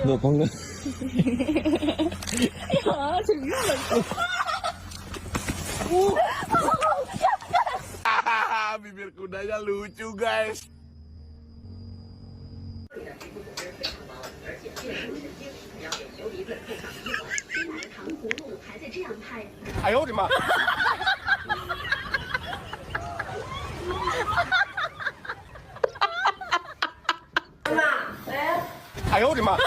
너 방금 야, 재밌어. Bibir kudanya lucu guys. 哎呦我的妈！哎呦我的妈！